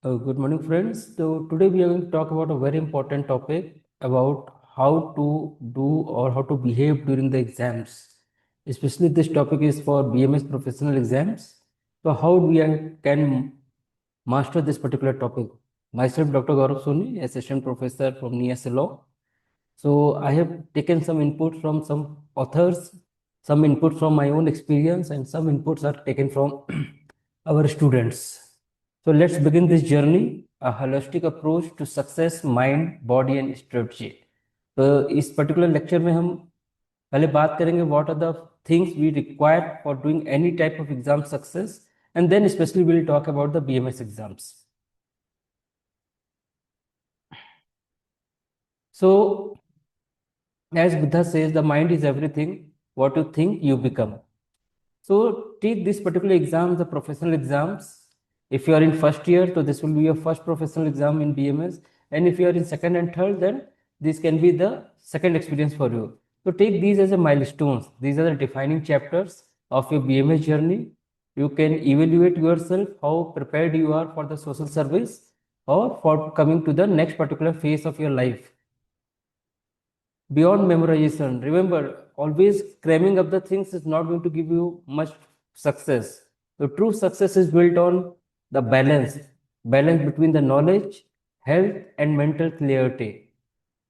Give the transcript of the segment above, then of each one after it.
Good morning, friends. So today we are going to talk about a very important topic about how to do or how to behave during the exams. Especially this topic is for BMS professional exams. So how can master this particular topic? Myself, Dr. Gaurav Soni, assistant professor from NIAS Law. So I have taken some input from some authors, some input from my own experience, and some inputs are taken from our students. So let's begin this journey, a holistic approach to success, mind, body and strategy. तो इस particular lecture में हम पहले बात करेंगे what are the things we require for doing any type of exam success and then specially will talk about the BMS exams. So as Buddha says, the mind is everything. What you think, you become. So take this particular exam, the professional exams. If you are in first year, so this will be your first professional exam in BMS. And if you are in second and third, then this can be the second experience for you. So take these as a milestones. These are the defining chapters of your BMS journey. You can evaluate yourself how prepared you are for the social service or for coming to the next particular phase of your life. Beyond memorization, remember, always cramming up the things is not going to give you much success. The true success is built on the balance between the knowledge, health, and mental clarity.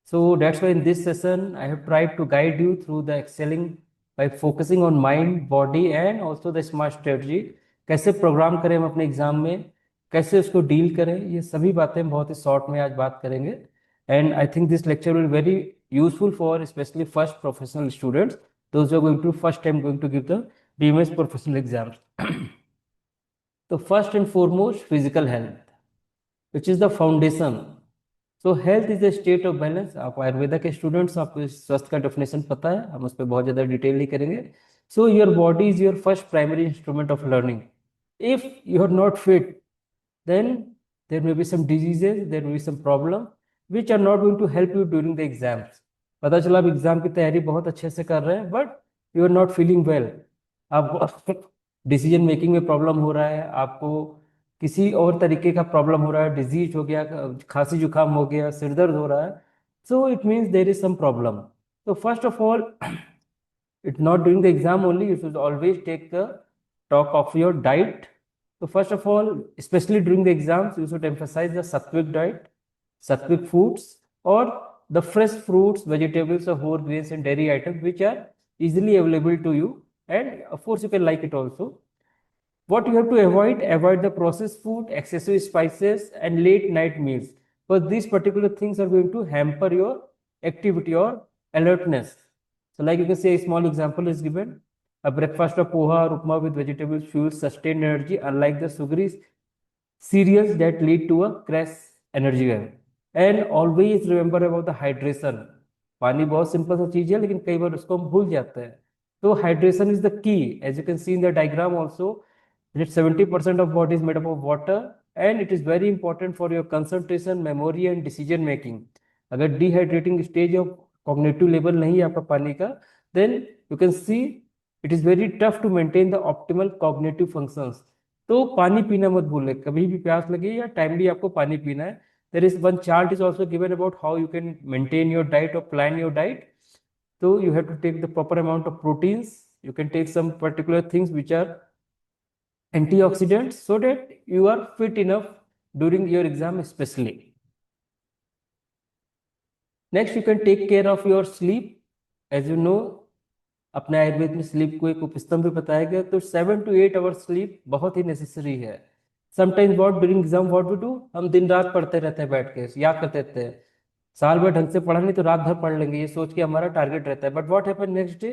So that's why in this session, I have tried to guide you through the excelling by focusing on mind, body, and also the smart strategy. कैसे programme करें हम अपने exam में, कैसे उसको deal करें, ये सभी बातें हम बहुत ही शॉर्ट में आज बात करेंगे. And I think this lecture will be very useful for especially first professional students, those who are going to first time going to give the BMS professional exams. So first and foremost, physical health, which is the foundation. So health is a state of balance. आप आयुर्वेदा के students, आपको स्वास्थ्य का definition पता है, हम उस पर बहुत ज़्यादा डिटेल नहीं करेंगे. So your body is your first primary instrument of learning. If you are not fit, then there may be some diseases, there may be some problem which are not going to help you during the exams. पता चला आप exam की तैयारी बहुत अच्छे से कर रहे हैं but you are not feeling well, आपको डिसीजन मेकिंग में प्रॉब्लम हो रहा है, आपको किसी और तरीके का प्रॉब्लम हो रहा है, डिजीज हो गया, खांसी जुकाम हो गया, सिर दर्द हो रहा है, so it means there is some problem. So first of all, it's not during the exam only, you should always take the talk of your diet. So first of all, especially during the exams, you should emphasize the sattvic diet, sattvic foods, or the fresh fruits, vegetables, or whole grains and dairy items which are easily available to you, and of course you can like it also. What you have to avoid the processed food, excessive spices, and late night meals, because these particular things are going to hamper your activity or alertness. So like you can say, a small example is given. A breakfast of poha or upma with vegetables fuels sustained energy, unlike the sugary cereals that lead to a crash energy level. And always remember about the hydration. पानी बहुत simple सा चीज है लेकिन कई बार उसको हम भूल जाते हैं. तो hydration is the key. As you can see in the diagram also, that 70% of body is made up of water, and it is very important for your concentration, memory and decision making. अगर dehydrating stage of cognitive level नहीं है आपका पानी का, then you can see it is very tough to maintain the optimal cognitive functions. तो पानी पीना मत भूलें, कभी भी प्यास लगे या टाइमली आपको पानी पीना है. There is one chart is also given about how you can maintain your diet or plan your diet. So you have to take the proper amount of proteins. You can take some particular things which are antioxidants so that you are fit enough during your exam especially. Next, you can take care of your sleep. As you know, अपने आयुर्वेद में sleep को एक उपस्तंभ भी बताया गया, तो 7 to 8 hours sleep बहुत ही नेसेसरी है. Sometimes what during exam what we do, हम दिन रात पढ़ते रहते हैं, बैठ के याद करते रहते हैं. साल भर ढंग से पढ़ा नहीं तो रात भर पढ़ लेंगे, ये सोच के हमारा टारगेट रहता है. But what happen next day,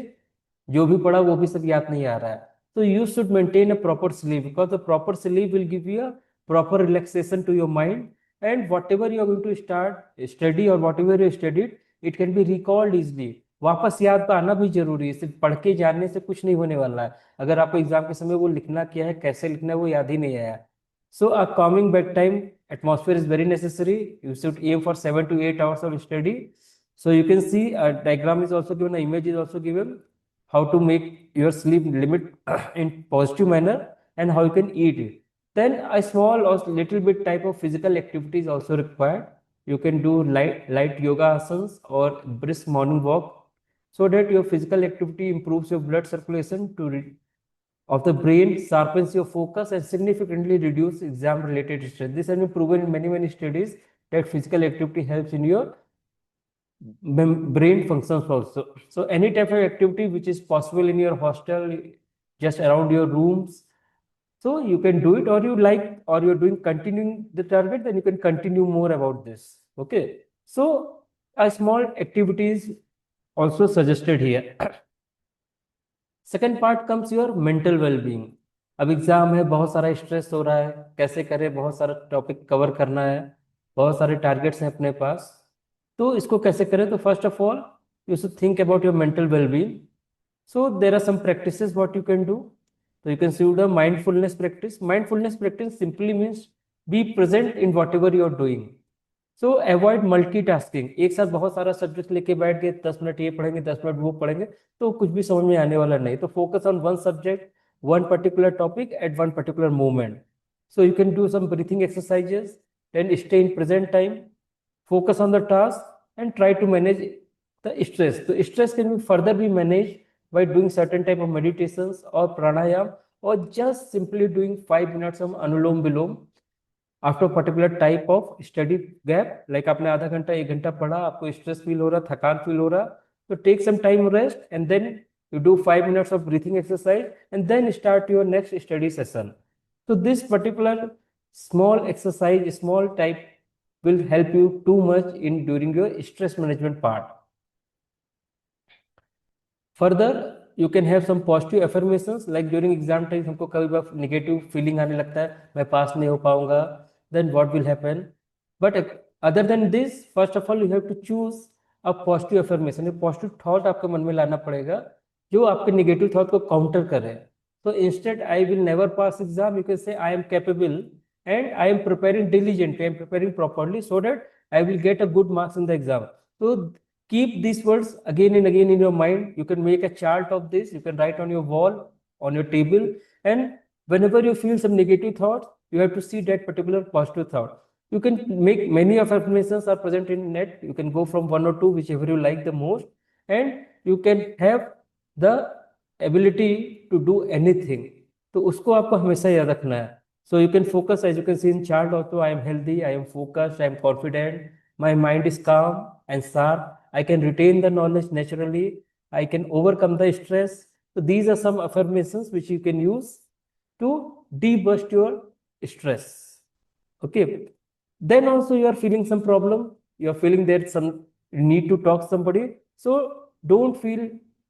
जो भी पढ़ा वो भी सब याद नहीं आ रहा है. So you should maintain a proper sleep, because the proper sleep will give you a proper relaxation to your mind, and whatever you are going to start study or whatever you studied, it can be recalled easily. वापस याद तो आना भी जरूरी है, सिर्फ पढ़ के जानने से कुछ नहीं होने वाला है. अगर आपको एग्जाम के समय वो लिखना क्या है, कैसे लिखना है, वो याद ही नहीं आया. So a calming bedtime atmosphere is very necessary. You should aim for 7 to 8 hours of study. So you can see a diagram is also given, an image is also given, how to make your sleep limit in positive manner and how you can eat it. Then a small or little bit type of physical activity is also required. You can do light yoga asanas or brisk morning walk, so that your physical activity improves your blood circulation of the brain, sharpens your focus, and significantly reduce exam related stress. This has been proven in many studies that physical activity helps in your brain functions also. So any type of activity which is possible in your hostel, just around your rooms, so you can do it, or you like, or you're doing continuing the target, then you can continue more about this. Okay. So a small activities also suggested here. Second part comes your mental wellbeing. अब exam है, बहुत सारा stress हो रहा है, कैसे करें, बहुत सारा टॉपिक कवर करना है, बहुत सारे टारगेट्स हैं अपने पास, तो इसको कैसे करें. तो first of all you should think about your mental wellbeing. So there are some practices what you can do. So you can see the mindfulness practice. Mindfulness practice simply means be present in whatever you are doing. So avoid multitasking. एक साथ बहुत सारा subject लेके बैठ गए, 10 minute ये पढ़ेंगे, 10 minute वो पढ़ेंगे, तो कुछ भी समझ में आने वाला नहीं. तो focus on one subject, one particular topic at one particular moment. So you can do some breathing exercises, then stay in present time, focus on the task, and try to manage the stress. So stress can be further be managed by doing certain type of meditations or pranayam, or just simply doing 5 minutes of anulom vilom after particular type of study gap. Like आपने आधा घंटा 1 घंटा पढ़ा, आपको stress feel हो रहा, थकान feel हो रहा, तो take some time rest and then you do 5 minutes of breathing exercise and then start your next study session. So this particular small exercise, small type, will help you too much in during your stress management part. Further, you can have some positive affirmations, like during exam time हमको कभी बार negative feeling आने लगता है, मैं पास नहीं हो पाऊंगा, then what will happen. But other than this, first of all you have to choose a positive affirmation. एक positive thought आपके मन में लाना पड़ेगा जो आपके negative thought को counter करे. So instead, I will never pass exam, you can say I am capable and I am preparing diligently, I am preparing properly so that I will get a good marks in the exam. So keep these words again and again in your mind. You can make a chart of this, you can write on your wall, on your table, and whenever you feel some negative thoughts, you have to see that particular positive thought. You can make many affirmations are present in net. You can go from 1 or 2, whichever you like the most, and you can have the ability to do anything. तो उसको आपको हमेशा याद रखना है. So you can focus, as you can see in chart also, I am healthy, I am focused, I am confident, my mind is calm and sharp, I can retain the knowledge naturally, I can overcome the stress. So these are some affirmations which you can use to debust your stress. Okay. Then also you are feeling some problem, you are feeling that some need to talk to somebody. So don't feel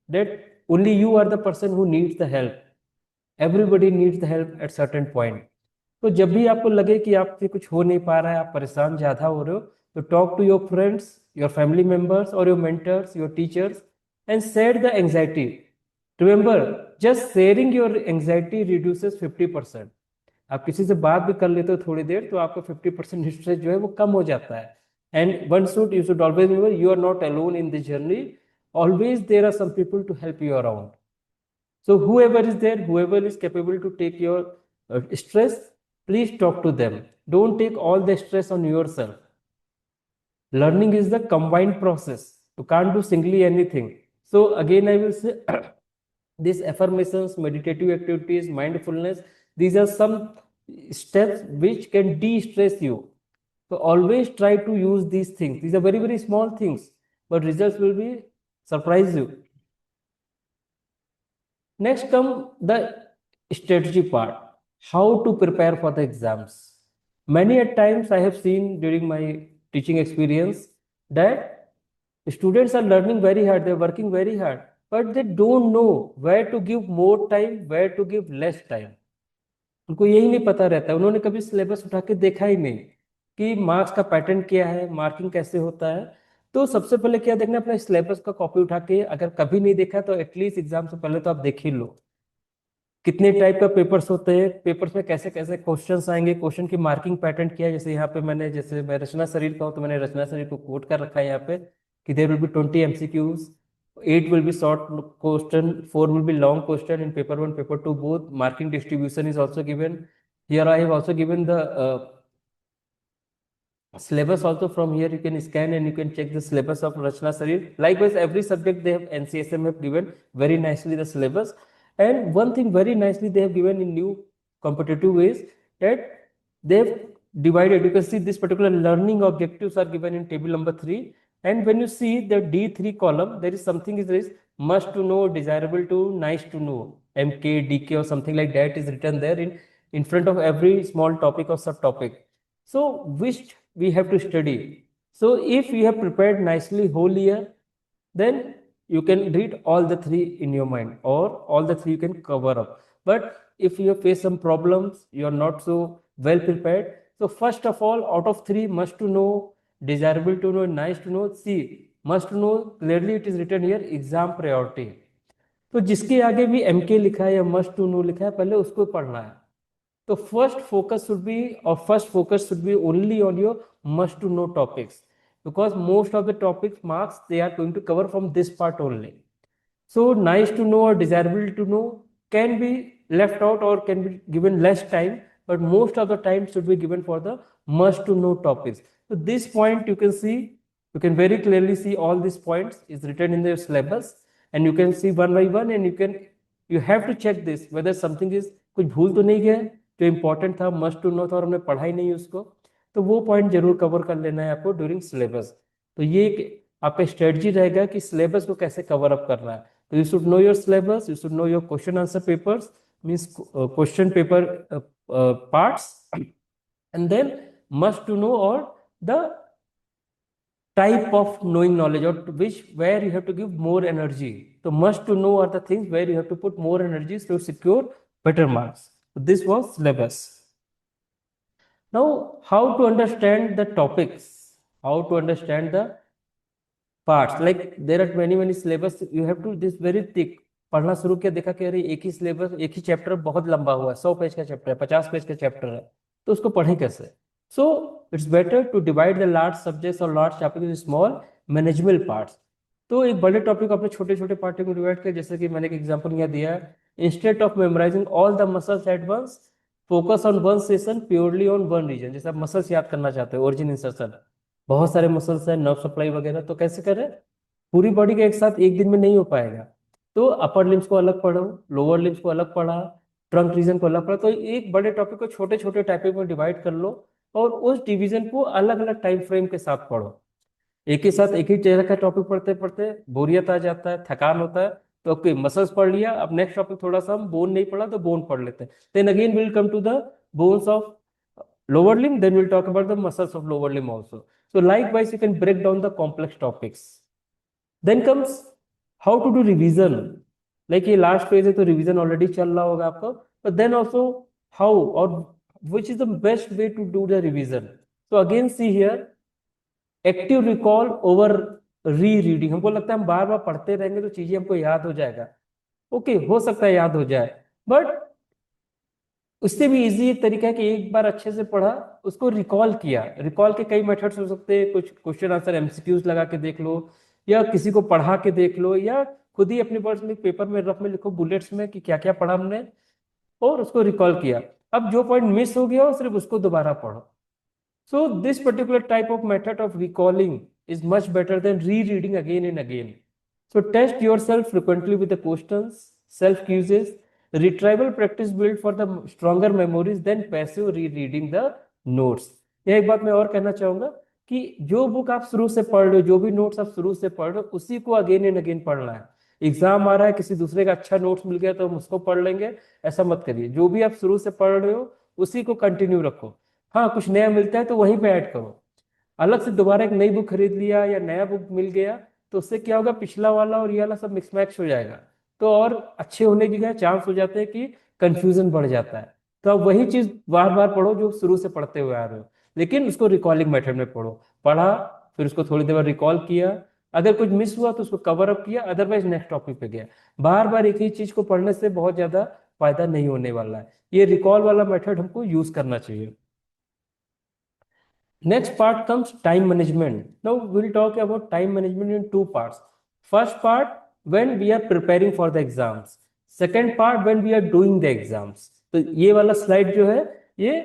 that only you are the person who needs the help. Everybody needs the help at certain point. तो जब भी आपको लगे कि आपसे कुछ हो नहीं पा रहा है, आप परेशान ज्यादा हो रहे हो, तो talk to your friends, your family members और your mentors, your teachers, and share the anxiety. Remember, just sharing your anxiety reduces 50%. आप किसी से बात भी कर लेते हो थोड़ी देर, तो आपका 50% स्ट्रेस जो है वो कम हो जाता है. And you should always remember, you are not alone in this journey. Always there are some people to help you around. So whoever is there, whoever is capable to take your stress, please talk to them. Don't take all the stress on yourself. Learning is the combined process. You can't do singly anything. So again I will say these affirmations, meditative activities, mindfulness, these are some steps which can de-stress you. So always try to use these things. These are very small things, but results will be surprise you. Next come the strategy part, how to prepare for the exams. Many at times I have seen during my teaching experience that students are learning very hard, they're working very hard, but they don't know where to give more time, where to give less time. उनको यही नहीं पता रहता है, उन्होंने कभी syllabus उठा के देखा ही नहीं कि मार्क्स का पैटर्न क्या है, मार्किंग कैसे होता है. तो सबसे पहले क्या देखना, अपना सिलेबस का कॉपी उठा के, अगर कभी नहीं देखा तो एटलीस्ट एग्जाम से पहले तो आप देख ही लो कितने टाइप का पेपर्स होते हैं, पेपर्स में कैसे कैसे क्वेश्चंस आएंगे, क्वेश्चन की मार्किंग पैटर्न क्या है. जैसे यहाँ पे मैंने, जैसे मैं रचना शरीर का हूँ तो मैंने रचना शरीर को कोट कर रखा है यहाँ पे कि there will be 20 MCQs, 8 will be short question, 4 will be long question in paper 1, paper 2 both. Marking distribution is also given. Here I have also given the syllabus also. From here you can scan and you can check the syllabus of Rachna Sarir. Likewise, every subject they have, NCSM have given very nicely the syllabus. And one thing very nicely they have given in new competitive ways, that they have divided. You can see this particular learning objectives are given in table number 3. And when you see the D3 column, there is something is there is must to know, desirable to, nice to know, MK, DK or something like that is written there in front of every small topic or subtopic. So which we have to study. So if you have prepared nicely whole year, then you can read all the 3 in your mind, or all the 3 you can cover up. But if you face some problems, you are not so well prepared. So first of all, out of 3, must to know, desirable to know, nice to know, see, must to know, clearly it is written here, exam priority. तो जिसके आगे भी MK लिखा है या must to no लिखा है, पहले उसको पढ़ना है. So first focus should be only on your must to know topics, because most of the topics marks they are going to cover from this part only. So nice to know or desirable to know can be left out or can be given less time, but most of the time should be given for the must to know topics. So this point you can see, you can very clearly see all these points is written in the syllabus, and you can see one by one, and you have to check this whether something is कुछ भूल तो नहीं गया, जो important था, must to no था और हमने पढ़ा ही नहीं उसको, तो वो पॉइंट जरूर कवर कर लेना है आपको ड्यूरिंग सिलेबस. तो ये आपका स्ट्रेटजी रहेगा कि सिलेबस को कैसे कवर अप करना है. तो you should know your syllabus, you should know your question answer papers, means question paper parts, and then must to know or the type of knowing knowledge, or which where you have to give more energy. So must to know are the things where you have to put more energies to secure better marks. So this was syllabus. Now, how to understand the topics, how to understand the parts. Like there are many syllabus, you have to this very thick. पढ़ना शुरू किया, देखा कि अरे एक ही syllabus, एक ही chapter बहुत लंबा हुआ है, 100 पेज का चैप्टर है, 50 पेज का चैप्टर है, तो उसको पढ़ें कैसे. So it's better to divide the large subjects और large topic in small manageable parts. तो एक बड़े टॉपिक को अपने छोटे छोटे पार्ट में डिवाइड कर, जैसे कि मैंने एक एग्जांपल यहाँ दिया है, instead of memorising all the muscles at once, focus on one session purely on one region. जैसे आप मसल्स याद करना चाहते हो, ओरिजिन इंसर्शन, बहुत सारे मसल्स है, नर्व सप्लाई वगैरह, तो कैसे करें, पूरी बॉडी के एक साथ एक दिन में नहीं हो पाएगा. तो अपर लिम्स को अलग पढ़ो, लोअर लिम्स को अलग पढ़ा, ट्रंक रीजन को अलग पढ़ा. तो एक बड़े टॉपिक को छोटे छोटे टॉपिक में डिवाइड कर लो और उस डिवीजन को अलग अलग टाइम फ्रेम के साथ पढ़ो. एक ही साथ एक ही तरह का टॉपिक पढ़ते पढ़ते बोरियत आ जाता है, थकान होता है. तो ओके, मसल्स पढ़ लिया, अब नेक्स्ट टॉपिक थोड़ा सा हम बोन नहीं पढ़ा तो बोन पढ़ लेते हैं. Then again will come to the bones of lower limb, then we'll talk about the muscles of lower limb also. So likewise you can break down the complex topics. Then comes how to do revision. Like ये last page है तो revision already चल रहा होगा आपको, but then also how or which is the best way to do the revision. So again see here, active recall over री reading. हमको लगता है हम बार बार पढ़ते रहेंगे तो चीजें हमको याद हो जाएगा. ओके, हो सकता है याद हो जाए, बट उससे भी इजी एक तरीका है कि एक बार अच्छे से पढ़ा, उसको रिकॉल किया. रिकॉल के कई मेथड्स हो सकते हैं, कुछ क्वेश्चन आंसर एमसीक्यूज लगा के देख लो, या किसी को पढ़ा के देख लो, या खुद ही अपने वर्ड्स में पेपर में रफ में लिखो बुलेट्स में कि क्या क्या पढ़ा हमने, और उसको रिकॉल किया. अब जो पॉइंट मिस हो गया हो सिर्फ उसको दोबारा पढ़ो. So this particular type of method of recalling is much better than rereading again and again. So test yourself frequently with the questions, self quizzes, retrieval practice build for the stronger memories than passive rereading the notes. यह एक बात मैं और कहना चाहूंगा कि जो book आप शुरू से पढ़ रहे हो, जो भी नोट्स आप शुरू से पढ़ रहे हो, उसी को अगेन एंड अगेन पढ़ना है. एग्जाम आ रहा है, किसी दूसरे का अच्छा नोट्स मिल गया तो हम उसको पढ़ लेंगे, ऐसा मत करिए. जो भी आप शुरू से पढ़ रहे हो उसी को कंटिन्यू रखो. हाँ, कुछ नया मिलता है तो वहीं पे ऐड करो. अलग से दोबारा एक नई बुक खरीद लिया या नया बुक मिल गया तो उससे क्या होगा, पिछला वाला और ये वाला सब मिक्स मैच हो जाएगा, तो और अच्छे होने की चांस हो जाते हैं कि कंफ्यूजन बढ़ जाता है. तो आप वही चीज बार बार पढ़ो जो शुरू से पढ़ते हुए आ रहे हो, लेकिन उसको रिकॉलिंग मेथड में पढ़ो. पढ़ा, फिर उसको थोड़ी देर रिकॉल किया, अगर कुछ मिस हुआ तो उसको कवर अप किया, अदरवाइज नेक्स्ट टॉपिक पे गया. बार बार एक ही चीज को पढ़ने से बहुत ज्यादा फायदा नहीं होने वाला है. ये रिकॉल वाला मेथड हमको यूज करना चाहिए. Next part comes time management. Now we'll talk about time management in two parts. First part, when we are preparing for the exams. Second part, when we are doing the exams. तो ये वाला slide जो है ये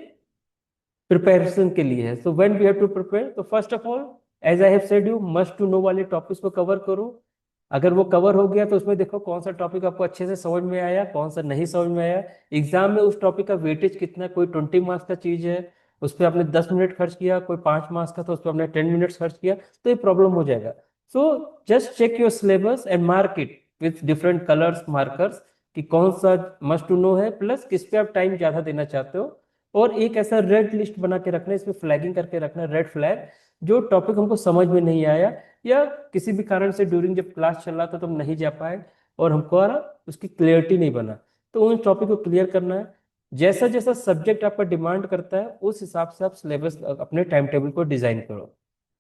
preparation के लिए है। So when we have to prepare, तो first of all as I have said you must to know वाले टॉपिक्स को कवर करो। अगर वो कवर हो गया तो उसमें देखो कौन सा टॉपिक आपको अच्छे से समझ में आया, कौन सा नहीं समझ में आया। एग्जाम में उस टॉपिक का वेटेज कितना, कोई 20 मार्क्स का चीज है उस पर आपने 10 मिनट खर्च किया, कोई 5 मार्क्स का तो उस पर आपने 10 मिनट्स खर्च किया, तो ये प्रॉब्लम हो जाएगा। So just check your syllabus and mark it with different colours markers कि कौन सा मस्ट टू नो है, प्लस किस पे आप टाइम ज्यादा देना चाहते हो। और एक ऐसा रेड लिस्ट बना के रखना है, इसमें फ्लैगिंग करके रखना है, रेड फ्लैग, जो टॉपिक हमको समझ में नहीं आया या किसी भी कारण से ड्यूरिंग जब क्लास चल रहा था तो हम नहीं जा पाए और हमको उसकी क्लियरिटी नहीं बना, तो उन टॉपिक को क्लियर करना है। जैसा जैसा सब्जेक्ट आपका डिमांड करता है उस हिसाब से आप सिलेबस अपने टाइम टेबल को डिजाइन करो।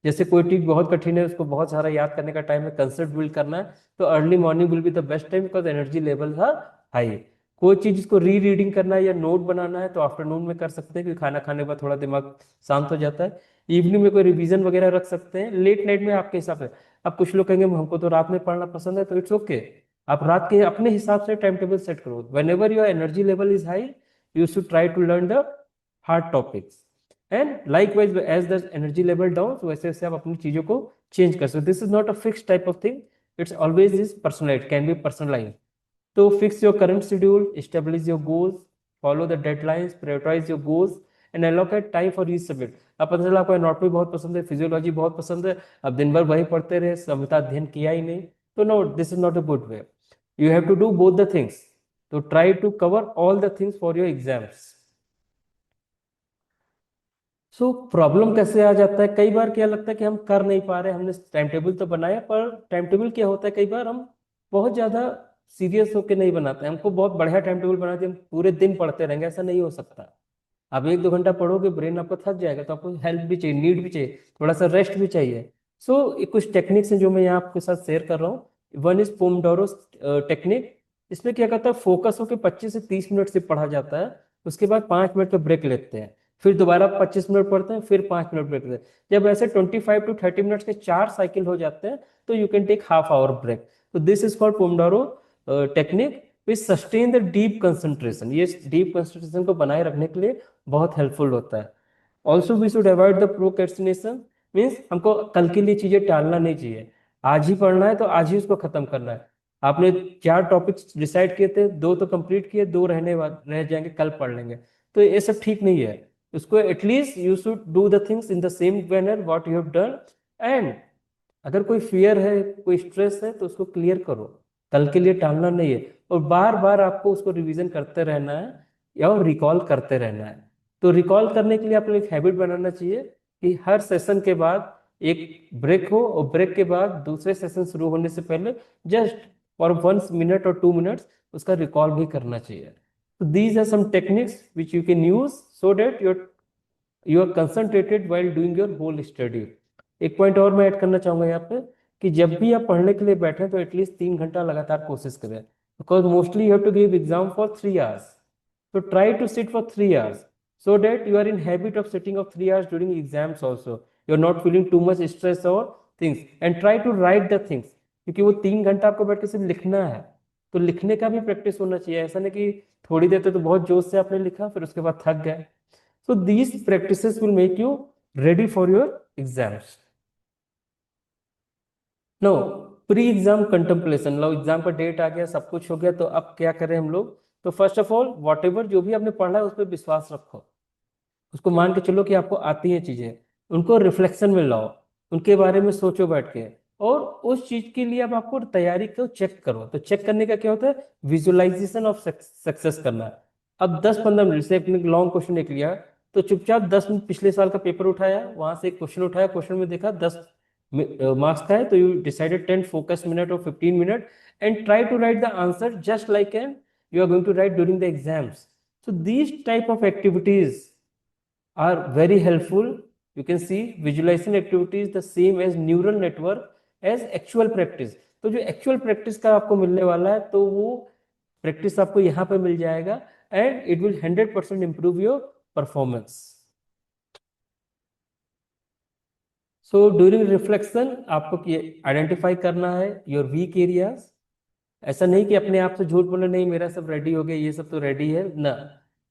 जैसे कोई चीज बहुत कठिन है, उसको बहुत सारा याद करने का टाइम है, कंसेप्ट बिल्ड करना है, तो early morning will be the best time because energy level है हाई। कोई चीज इसको री रीडिंग करना है या नोट बनाना है तो आफ्टरनून में कर सकते हैं, क्योंकि खाना खाने के बाद थोड़ा दिमाग शांत हो जाता है। इवनिंग में कोई रिवीजन वगैरह रख सकते हैं, लेट नाइट में आपके हिसाब से। अब कुछ लोग कहेंगे हमको तो रात में पढ़ना पसंद है, तो इट्स ओके, आप रात के अपने हिसाब से टाइम टेबल सेट करो। Whenever your energy level is high you should try to learn the hard topics, and likewise as the energy level down वैसे वैसे आप अपनी चीजों को चेंज कर सकते। This is not a fix type of thing, it's always is personalise, can be personalise. तो fix your current schedule, establish your goals, follow the deadlines, prioritize your goals and allocate time for each subject। अब पता चला आपको anatomy बहुत पसंद है, physiology बहुत पसंद है, अब दिन भर वही पढ़ते रहे, समता अध्ययन किया ही नहीं, तो no, this is not a good way. You have to do both the things, तो try to cover all the things for your exams. So problem कैसे आ जाता है, कई बार क्या लगता है कि हम कर नहीं पा रहे, हमने टाइम टेबल तो बनाया, पर टाइम टेबल क्या होता है, कई बार हम बहुत ज्यादा सीरियस होकर नहीं बनाते हैं। हमको बहुत बढ़िया टाइम टेबल बना दिया, हम पूरे दिन पढ़ते रहेंगे, ऐसा नहीं हो सकता। आप 1-2 घंटा पढ़ोगे, ब्रेन आपका थक जाएगा, तो आपको हेल्प भी चाहिए, नीड भी चाहिए, थोड़ा सा रेस्ट भी चाहिए। सो कुछ टेक्निक्स हैं जो मैं यहाँ आपके साथ शेयर कर रहा हूँ। One is Pomodoro technique. इसमें क्या करता है, फोकस होकर 25 से 30 मिनट से पढ़ा जाता है, उसके बाद 5 मिनट का ब्रेक लेते हैं, फिर दोबारा 25 मिनट पढ़ते हैं, फिर 5 मिनट ब्रेक लेते हैं। जब ऐसे 25 to 30 मिनट्स के 4 साइकिल हो जाते हैं तो you can take half hour break. तो this is called Pomodoro technique which sustain the deep concentration. ये डीप कंसंट्रेशन को बनाए रखने के लिए बहुत हेल्पफुल होता है। Also we should avoid the procrastination, means हमको कल के लिए चीजें टालना नहीं चाहिए। आज ही पढ़ना है तो आज ही उसको खत्म करना है। आपने 4 टॉपिक्स डिसाइड किए थे, 2 तो कंप्लीट किए, 2 रह जाएंगे, कल पढ़ लेंगे, तो ये सब ठीक नहीं है। उसको at least you should do the things in the same manner what you have done. And अगर कोई फियर है, कोई स्ट्रेस है, तो उसको क्लियर करो, कल के लिए टालना नहीं है। और बार बार आपको उसको रिवीजन करते रहना है या रिकॉल करते रहना है। तो रिकॉल करने के लिए आपको एक हैबिट बनाना चाहिए कि हर सेशन के बाद एक ब्रेक हो, और ब्रेक के बाद दूसरे सेशन शुरू होने से पहले जस्ट फॉर 1 मिनट और 2 मिनट्स उसका रिकॉल भी करना चाहिए। तो these are some techniques which you can use so that you are concentrated while doing your whole study. एक पॉइंट और मैं ऐड करना चाहूंगा यहाँ पे, कि जब भी आप पढ़ने के लिए बैठे तो एटलीस्ट 3 घंटा लगातार कोशिश करें, because mostly you have to give exam for 3 hours. So try to sit for 3 hours so that you are in habit of sitting of 3 hours during exams also. You are not feeling too much stress or things, and try to write the things, क्योंकि वो 3 घंटा आपको बैठ के सिर्फ लिखना है, तो लिखने का भी प्रैक्टिस होना चाहिए। ऐसा नहीं कि थोड़ी देर तो बहुत जोश से आपने लिखा फिर उसके बाद थक गए। So these practices will make you ready for your exams. No, pre exam contemplation. लो एग्जाम का डेट आ गया, सब कुछ हो गया, तो अब क्या करें हम लोग। तो first of all what ever जो भी आपने पढ़ा है उस पर विश्वास रखो, उसको मान के चलो कि आपको आती हैं चीजें, उनको रिफ्लेक्शन में लाओ, उनके बारे में सोचो बैठ के, और उस चीज के लिए अब आपको तैयारी को चेक करो। तो चेक करने का क्या होता है, विजुअलाइजेशन ऑफ सक्सेस करना है। अब 10-15 मिनट से अपने लॉन्ग क्वेश्चन एक लिया, तो चुपचाप 10 मिनट पिछले साल का पेपर उठाया, वहां से एक क्वेश्चन उठाया, क्वेश्चन में देखा 10 मार्क्स का है, तो यू डिसाइडेड 10 फोकस मिनट और 15 minute and try to write the answer just like an you are going to write during the exams. So these type of activities are very helpful. You can see visualization activity is the same as neural network as actual practice. तो जो actual practice का आपको मिलने वाला है, तो वो practice आपको यहाँ पे मिल जाएगा, and it will 100% improve your performance. So during reflection आपको आइडेंटिफाई करना है your weak areas। ऐसा नहीं कि अपने आप से झूठ बोले, नहीं मेरा सब रेडी हो गया, ये सब तो रेडी है ना।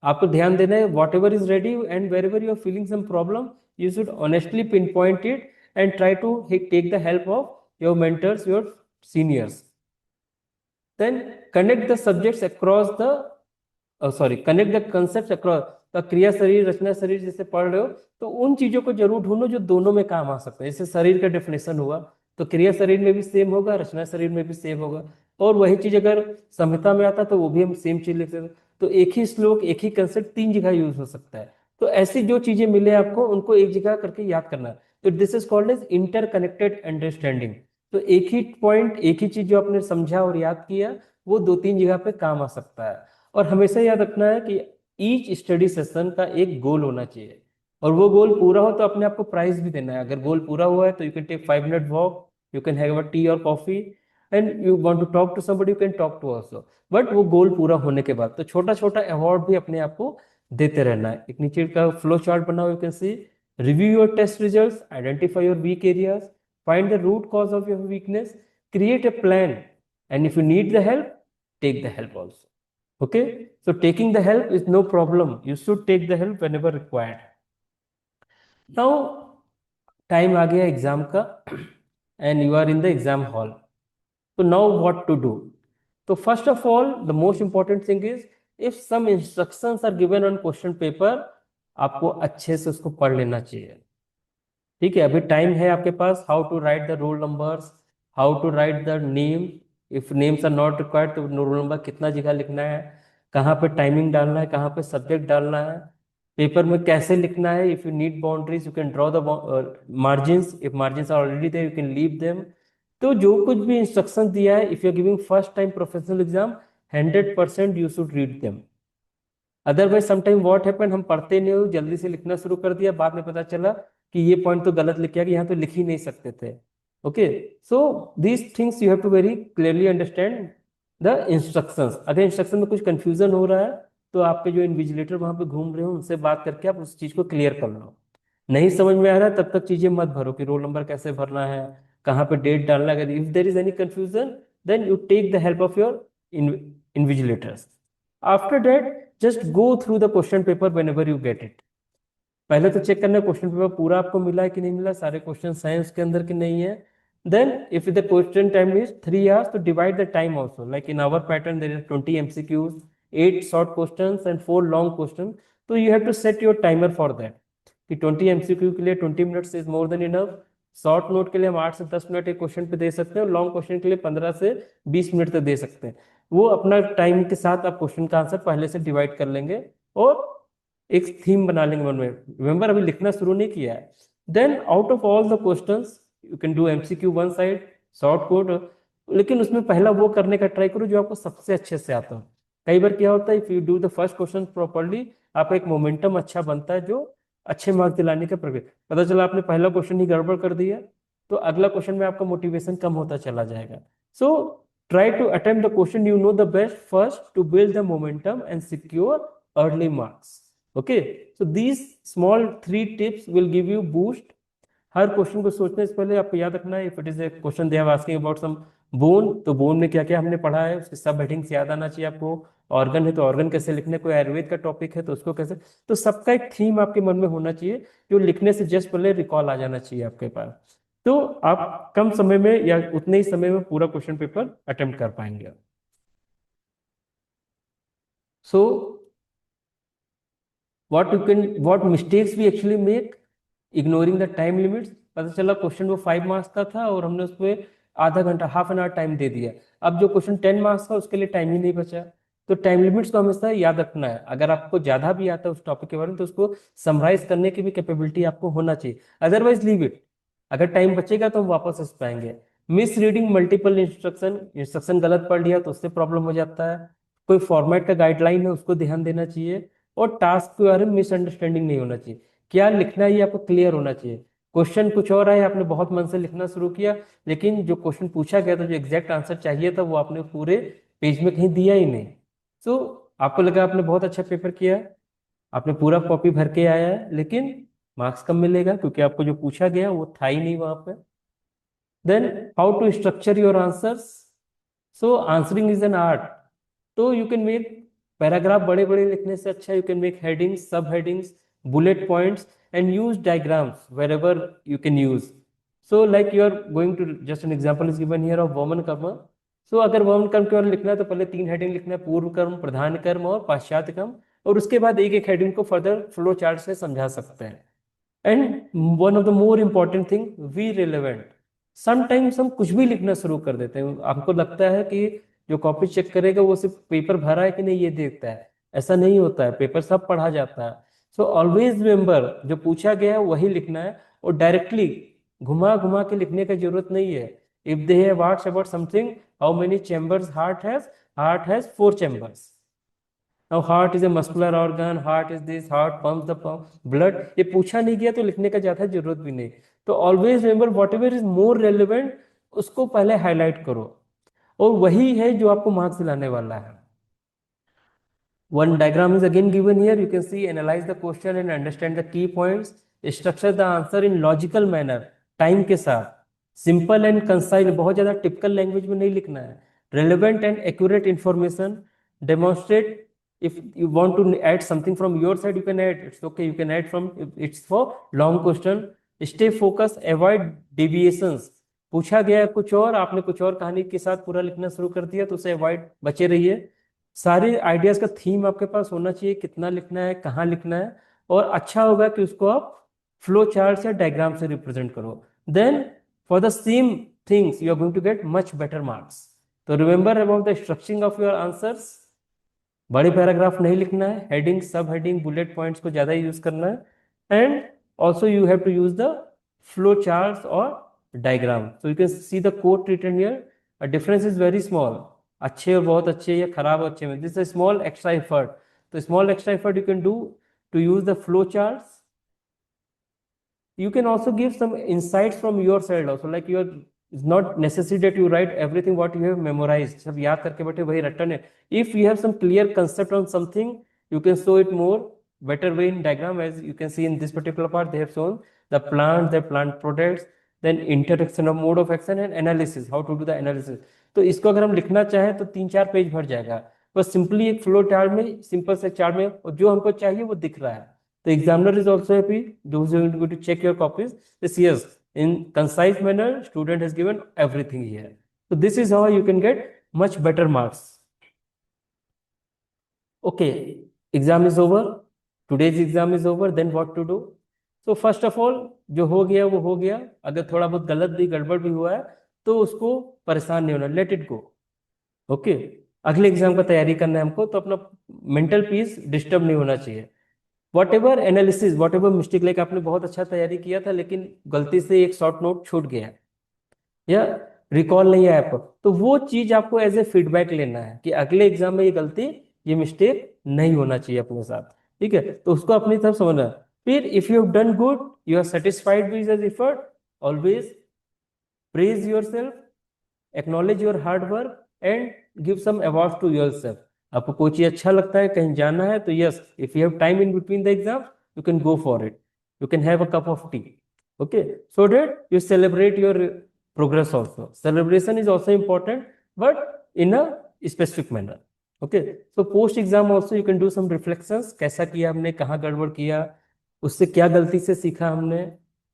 आपको ध्यान देना है, whatever is ready and wherever you are feeling some problem, you should honestly pinpoint it and try to take the help of your mentors, your seniors. Then connect the subjects across the connect the concepts across the क्रिया शरीर रचना शरीर जैसे पढ़ रहे हो तो उन चीजों को जरूर ढूंढो जो दोनों में काम आ सकते हैं। जैसे शरीर का डेफिनेशन हुआ तो क्रिया शरीर में भी सेम होगा, रचना शरीर में भी सेम होगा, और वही चीज अगर संहिता में आता तो वो भी हम सेम चीज लिख सकते। तो एक ही श्लोक एक ही कंसेप्ट तीन जगह यूज हो सकता है। तो ऐसी जो चीजें मिले आपको उनको एक जगह करके याद करना है। तो this is called as interconnected understanding. तो एक ही पॉइंट एक ही चीज जो आपने समझा और याद किया वो दो तीन जगह पे काम आ सकता है। और हमेशा याद रखना है कि ईच स्टडी सेशन का एक गोल होना चाहिए, और वो गोल पूरा हो तो अपने आप को प्राइज भी देना है। अगर गोल पूरा हुआ है तो you can take 5 minute walk, you can have a tea और coffee, and you want to talk to somebody, you can talk to also, but वो गोल पूरा होने के बाद। तो छोटा छोटा अवार्ड भी अपने आप को देते रहना है। एक नीचे का फ्लो चार्ट बनाओ, you can see review your test results, identify your weak areas, find the root cause of your weakness, create a plan, and if you need the help take the help also. Okay, so taking the help is no problem. You should take the help whenever required. Now time आ गया exam का and you are in the exam hall. So now what to do? So first of all, the most important thing is if some instructions are given on question paper, आपको अच्छे से उसको पढ़ लेना चाहिए। ठीक है, अभी टाइम है आपके पास। How to write the roll numbers, how to write the name, if names are not required तो रोल नंबर कितना जगह लिखना है, कहाँ पे टाइमिंग डालना है, कहाँ पे सब्जेक्ट डालना है, पेपर में कैसे लिखना है। If you need boundaries you can draw the margins, if margins are already there you can leave them. तो जो कुछ भी इंस्ट्रक्शन दिया है, if you are giving first time professional exam, 100% you should read them. Otherwise sometime what happen, हम पढ़ते नहीं हो, जल्दी से लिखना शुरू कर दिया, बाद में पता चला कि ये पॉइंट तो गलत लिख गया, कि यहाँ तो लिख ही नहीं सकते थे। Okay, so these things you have to very clearly understand the instructions. अगर इंस्ट्रक्शन में कुछ कंफ्यूजन हो रहा है तो आपके जो इन्विजिलेटर वहां पे घूम रहे हो उनसे बात करके आप उस चीज को क्लियर कर लो। नहीं समझ में आ रहा है तब तक चीजें मत भरो कि रोल नंबर कैसे भरना है, कहाँ पे डेट डालना है। If there is any confusion then you take the help of your invigilators. After that just go through the question paper whenever you get it. पहले तो चेक करना क्वेश्चन पेपर पूरा आपको मिला है कि नहीं मिला, सारे क्वेश्चन हैं उसके अंदर कि नहीं है। Then if the question time is 3 hours तो divide the time also, like in our pattern there is 20 MCQs, 8 short questions and 4 long question. तो you have to set your timer for that कि 20 MCQ के लिए 20 minutes is more than enough. Short note के लिए हम 8 से 10 minute एक question पे दे सकते हैं, और लॉन्ग क्वेश्चन के लिए 15 से 20 मिनट तक दे सकते हैं। वो अपना टाइम के साथ आप क्वेश्चन का आंसर पहले से डिवाइड कर लेंगे और एक थीम बना लेंगे मन में। रिमेंबर अभी लिखना शुरू नहीं किया है। Then out of all the questions you can do MCQ one side, short code, लेकिन उसमें पहला वो करने का ट्राई करो जो आपको सबसे अच्छे से आता हो। कई बार क्या होता है, if you do the first question properly आपका एक मोमेंटम अच्छा बनता है जो अच्छे मार्क्स दिलाने का प्रक्रिया। पता चला आपने पहला क्वेश्चन ही गड़बड़ कर दिया तो अगला क्वेश्चन में आपका मोटिवेशन कम होता चला जाएगा। So try to attempt the question you know the best first to build the momentum and secure early marks. Okay, so these small 3 tips will give you boost। हर क्वेश्चन को सोचने से पहले आपको याद रखना है, if it is a question they are asking about some bone, तो बोन में क्या क्या हमने पढ़ा है उसके सब हेडिंग्स याद आना चाहिए आपको। ऑर्गन है तो ऑर्गन कैसे लिखने, कोई आयुर्वेद का टॉपिक है तो उसको कैसे, तो सबका एक थीम आपके मन में होना चाहिए जो लिखने से जस्ट पहले रिकॉल आ जाना चाहिए आपके पास। तो आप कम समय में या उतने ही समय में पूरा क्वेश्चन पेपर अटेम्प्ट कर पाएंगे। सो what mistakes we actually make ignoring the time limits। पता चला क्वेश्चन वो 5 मार्क्स का था और हमने उस पर आधा घंटा हाफ एन आवर टाइम दे दिया। अब जो क्वेश्चन 10 मार्क्स का उसके लिए टाइम ही नहीं बचा। तो टाइम लिमिट्स को हमेशा याद रखना है। अगर आपको ज्यादा भी आता है उस टॉपिक के बारे में तो उसको समराइज करने की भी कैपेबिलिटी आपको होना चाहिए, अदरवाइज लीव इट। अगर टाइम बचेगा तो हम वापस उस पाएंगे। मिस रीडिंग मल्टीपल इंस्ट्रक्शन गलत पढ़ लिया तो उससे प्रॉब्लम हो जाता है। कोई फॉर्मेट का गाइडलाइन है उसको ध्यान देना चाहिए, और टास्क के बारे में मिसअंडरस्टैंडिंग नहीं होना चाहिए। क्या लिखना है ये आपको क्लियर होना चाहिए। क्वेश्चन कुछ और है, आपने बहुत मन से लिखना शुरू किया लेकिन जो क्वेश्चन पूछा गया था, जो एग्जैक्ट आंसर चाहिए था वो आपने पूरे पेज में कहीं दिया ही नहीं। सो आपको लगा आपने बहुत अच्छा पेपर किया, आपने पूरा कॉपी भर के आया है, लेकिन मार्क्स कम मिलेगा क्योंकि आपको जो पूछा गया वो था ही नहीं वहां पे। Then how to structure your answers. So answering is an art. तो यू कैन मेक पैराग्राफ बड़े बड़े लिखने से अच्छा you can make headings, sub headings, bullet points, and use diagrams wherever you can use. So like you are going to, just an example is given here of Vaman karma. So अगर वामन कर्म के बारे में लिखना है तो पहले 3 heading लिखना है, पूर्व कर्म, प्रधान कर्म और पाश्चात्य कर्म, और उसके बाद एक एक हेडिंग को फर्दर फ्लो चार्ट से समझा सकते हैं. And one of the more important thing, we relevant. Sometimes हम कुछ भी लिखना शुरू कर देते हैं, आपको लगता है कि जो कॉपी चेक करेगा वो सिर्फ पेपर भरा है कि नहीं ये देखता है. ऐसा नहीं होता है, पेपर सब पढ़ा जाता है. सो ऑलवेज रिमेंबर, जो पूछा गया है वही लिखना है, और डायरेक्टली घुमा घुमा के लिखने की जरूरत नहीं है. If they have asked about something, how many chambers heart has 4 chambers. Now heart is a muscular organ, heart is this, heart pumps the blood. ये पूछा नहीं गया तो लिखने का ज्यादा जरूरत भी नहीं. तो always remember what ever is more relevant उसको पहले हाईलाइट करो, और वही है जो आपको मार्क्स दिलाने वाला है. One diagram is again given here. You can see, analyze the question and understand the key points. Structure the answer in logical manner. Time के साथ. Simple and concise. बहुत ज़्यादा typical language में नहीं लिखना है. Relevant and accurate information. Demonstrate. If you want to add something from your side, you can add. It's okay. You can add from. It's for long question. Stay focused. Avoid deviations. पूछा गया कुछ और, आपने कुछ और कहानी के साथ पूरा लिखना शुरू कर दिया, तो उसे अवॉइड, बचे रहिए. सारे आइडियाज का थीम आपके पास होना चाहिए, कितना लिखना है, कहाँ लिखना है, और अच्छा होगा कि उसको आप फ्लो चार्ट या डायग्राम से रिप्रेजेंट करो. Then for the same things you are going to get much better marks. तो remember about the structuring of your answers. बड़े पैराग्राफ नहीं लिखना है, हेडिंग, सब हेडिंग, बुलेट पॉइंट्स को ज्यादा यूज करना है. And also you have to use the flow chart और diagram. So you can see the code written here. A difference is very small. अच्छे और बहुत अच्छे या खराब और अच्छे में, this is small extra effort. तो small extra effort you can do to use the flow charts. You can also give some insights from your side also, like you are, it's not necessary that you write everything what you have memorized, सब याद करके बैठे वही रटन है. If you have some clear concept on something, you can show it more better way in diagram. As you can see in this particular part, they have shown the plant, the plant products, then interaction of mode of action and analysis, how to do the analysis. तो इसको अगर हम लिखना चाहें तो 3-4 page भर जाएगा. बस सिंपली एक फ्लो चार्ट में, सिंपल से चार्ट में, और जो हमको चाहिए वो दिख रहा है. The examiner is also happy. Those who are going to check your copies, this, yes, in concise manner, student has given everything here. So this is how you can get much better marks. Okay, exam is over. Today's exam is over. Then what to do? So first of all, जो हो गया वो हो गया. अगर थोड़ा बहुत गलत भी, गड़बड़ भी हुआ है तो उसको परेशान नहीं होना, let it go. ओके, अगले एग्जाम का तैयारी करना है हमको, तो अपना मेंटल पीस डिस्टर्ब नहीं होना चाहिए. What ever analysis, what ever mistake, like आपने बहुत अच्छा तैयारी किया था लेकिन गलती से एक शॉर्ट नोट छूट गया या रिकॉल नहीं आया आपको, तो वो चीज आपको एज ए फीडबैक लेना है कि अगले एग्जाम में ये गलती, ये मिस्टेक नहीं होना चाहिए अपने साथ. ठीक है, तो उसको अपनी तरफ समझना. फिर if you have done good, you are satisfied with your effort, always praise yourself, acknowledge your hard work and give some award to yourself. आपको कोई चीज अच्छा लगता है, कहीं जाना है, तो yes, if you have time in between the exam, you can go for it. You can have a cup of T. Okay, so that you celebrate your progress also. Celebration is also important, but in a specific manner. Okay, so post exam also you can do some reflections. कैसा किया हमने, कहाँ गड़बड़ किया, उससे क्या गलती से सीखा हमने.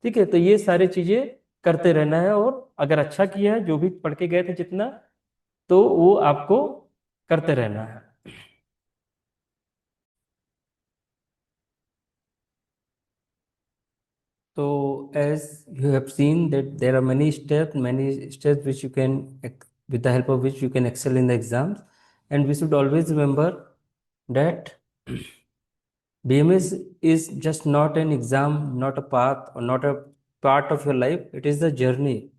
ठीक है, तो ये सारी चीजें करते रहना है, और अगर अच्छा किया है, जो भी पढ़ के गए थे जितना, तो वो आपको करते रहना है. So as you have seen that there are many steps which you can, with the help of which you can excel in the exams. And we should always remember that BMS is just not an exam, not a path, or not a part of your life. It is the journey.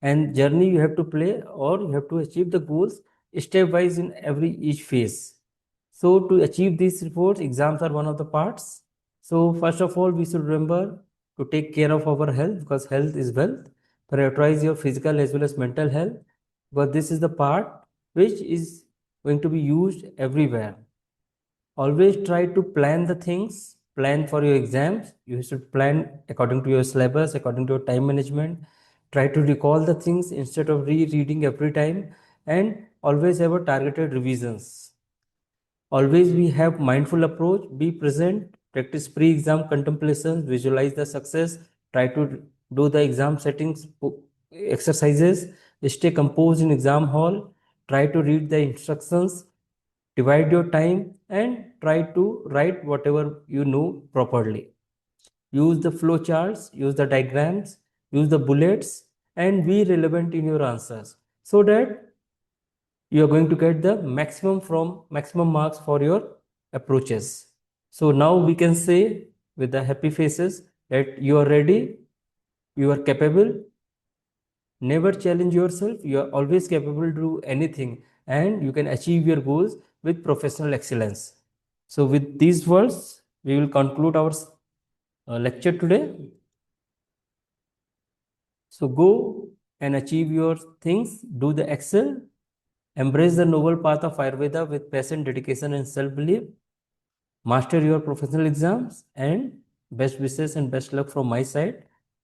And journey you have to play, or you have to achieve the goals stepwise in each phase. So to achieve these reports, exams are one of the parts. So first of all, we should remember to take care of our health, because health is wealth. Prioritize your physical as well as mental health, because this is the part which is going to be used everywhere. Always try to plan the things, plan for your exams. You should plan according to your syllabus, according to your time management. Try to recall the things instead of rereading every time, and always have a targeted revisions. Always we have mindful approach, be present, practice pre-exam contemplations, visualize the success, try to do the exam settings exercises, stay composed in exam hall, try to read the instructions, divide your time and try to write whatever you know properly. Use the flow charts, use the diagrams, use the bullets and be relevant in your answers so that you are going to get the maximum marks for your approaches. So now we can say with the happy faces that you are ready, you are capable, never challenge yourself, you are always capable to do anything and you can achieve your goals with professional excellence. So with these words, we will conclude our lecture today. So go and achieve your things, do the excel, embrace the noble path of Ayurveda with passion, dedication and self-belief. Master your professional exams and best wishes and best luck from my side.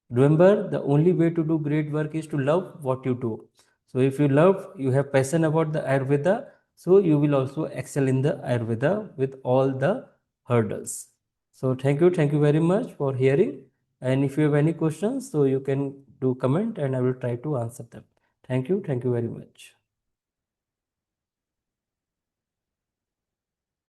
Remember, the only way to do great work is to love what you do. So if you love, you have passion about the Ayurveda, so you will also excel in the Ayurveda with all the hurdles. So thank you very much for hearing. And if you have any questions, so you can do comment and I will try to answer them. Thank you very much.